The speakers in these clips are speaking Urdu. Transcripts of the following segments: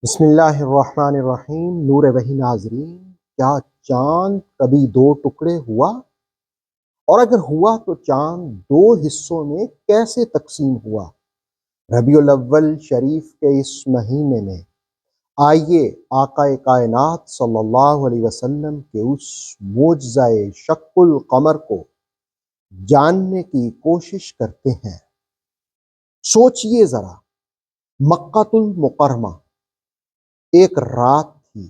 بسم اللہ الرحمن الرحیم۔ نور وحی ناظرین، کیا چاند کبھی دو ٹکڑے ہوا؟ اور اگر ہوا تو چاند دو حصوں میں کیسے تقسیم ہوا؟ ربیع الاول شریف کے اس مہینے میں آئیے آقا کائنات صلی اللہ علیہ وسلم کے اس معجزہ شق القمر کو جاننے کی کوشش کرتے ہیں۔ سوچئے ذرا، مکہ المکرمہ ایک رات تھی،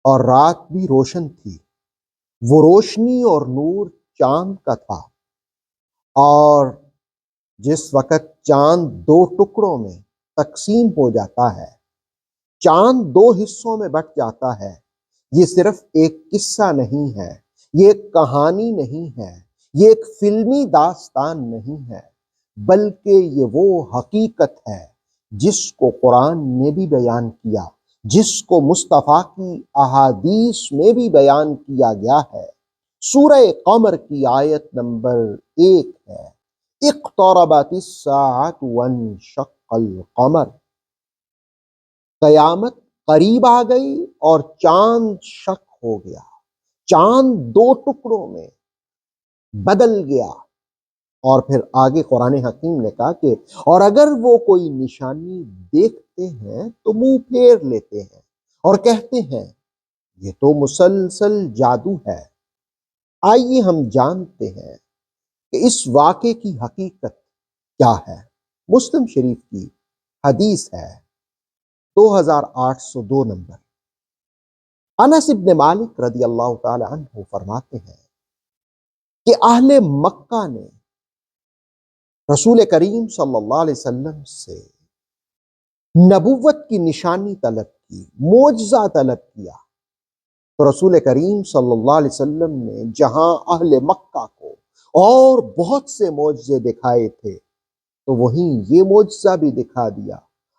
اور رات بھی روشن تھی۔ وہ روشنی اور نور چاند کا تھا، اور جس وقت چاند دو ٹکڑوں میں تقسیم ہو جاتا ہے، چاند دو حصوں میں بٹ جاتا ہے، یہ صرف ایک قصہ نہیں ہے، یہ ایک کہانی نہیں ہے، یہ ایک فلمی داستان نہیں ہے، بلکہ یہ وہ حقیقت ہے جس کو قرآن نے بھی بیان کیا، جس کو مصطفیٰ کی احادیث میں بھی بیان کیا گیا ہے۔ سورہ قمر کی آیت نمبر 1 ہے، اقتربت الساعۃ وانشق القمر، قیامت قریب آ گئی اور چاند شق ہو گیا، چاند دو ٹکڑوں میں بدل گیا۔ اور پھر آگے قرآن حکیم نے کہا کہ اور اگر وہ کوئی نشانی دیکھتے ہیں تو منہ پھیر لیتے ہیں اور کہتے ہیں یہ تو مسلسل جادو ہے۔ آئیے ہم جانتے ہیں کہ اس واقعے کی حقیقت کیا ہے۔ مسلم شریف کی حدیث ہے 2802 نمبر۔ انس ابن مالک رضی اللہ تعالی عنہ فرماتے ہیں کہ اہل مکہ نے رسول کریم صلی اللہ علیہ وسلم سے نبوت کی نشانی طلب کی، معجزہ طلب کیا، تو رسول کریم صلی اللہ علیہ وسلم نے جہاں اہل مکہ کو اور بہت سے معجزے دکھائے تھے، تو وہیں یہ معجزہ بھی دکھا دیا۔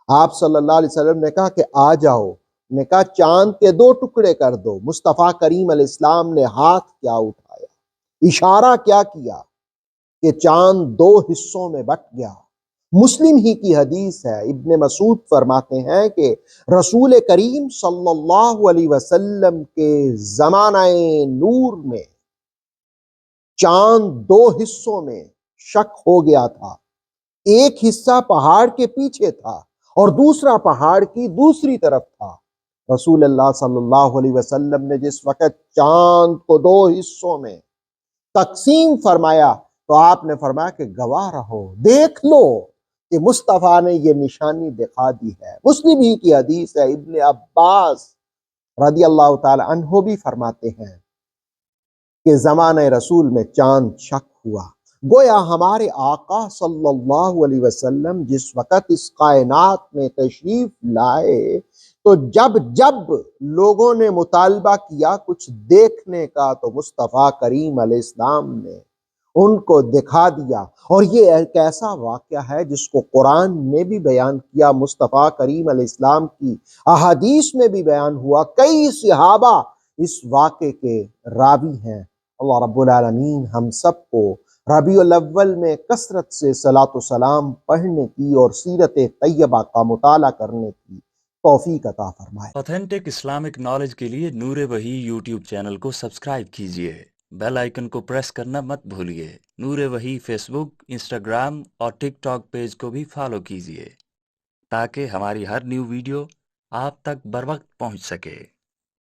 آپ صلی اللہ علیہ وسلم نے کہا کہ آ جاؤ، نے کہا چاند کے دو ٹکڑے کر دو۔ مصطفیٰ کریم علیہ السلام نے ہاتھ کیا اٹھایا، اشارہ کیا کیا کہ چاند دو حصوں میں بٹ گیا۔ مسلم ہی کی حدیث ہے، ابن مسعود فرماتے ہیں کہ رسول کریم صلی اللہ علیہ وسلم کے زمانہ نور میں چاند دو حصوں میں شق ہو گیا تھا، ایک حصہ پہاڑ کے پیچھے تھا اور دوسرا پہاڑ کی دوسری طرف تھا۔ رسول اللہ صلی اللہ علیہ وسلم نے جس وقت چاند کو دو حصوں میں تقسیم فرمایا تو آپ نے فرمایا کہ گواہ رہو، دیکھ لو کہ مصطفیٰ نے یہ نشانی دکھا دی ہے۔ مسلم ہی کی حدیث ہے، ابن عباس رضی اللہ تعالی عنہ بھی فرماتے ہیں کہ زمانہ رسول میں چاند شق ہوا۔ گویا ہمارے آقا صلی اللہ علیہ وسلم جس وقت اس کائنات میں تشریف لائے تو جب جب لوگوں نے مطالبہ کیا کچھ دیکھنے کا تو مصطفیٰ کریم علیہ السلام نے ان کو دکھا دیا۔ اور یہ ایک ایسا واقعہ ہے جس کو قرآن نے بھی بیان کیا، مصطفیٰ کریم علیہ السلام کی احادیث میں بھی بیان ہوا، کئی صحابہ اس واقعے کے راوی ہیں۔ اللہ رب العالمین ہم سب کو ربیع الاول میں کثرت سے صلاۃ و سلام پڑھنے کی اور سیرت طیبہ کا مطالعہ کرنے کی توفیق عطا فرمائے۔ آتھینٹک اسلامک نالج کے لیے نور وحی یوٹیوب چینل کو سبسکرائب کیجئے، بیل آئیکن کو پریس کرنا مت بھولیے۔ نور وحی فیس بک، انسٹاگرام اور ٹک ٹاک پیج کو بھی فالو کیجئے تاکہ ہماری ہر نیو ویڈیو آپ تک بر وقت پہنچ سکے۔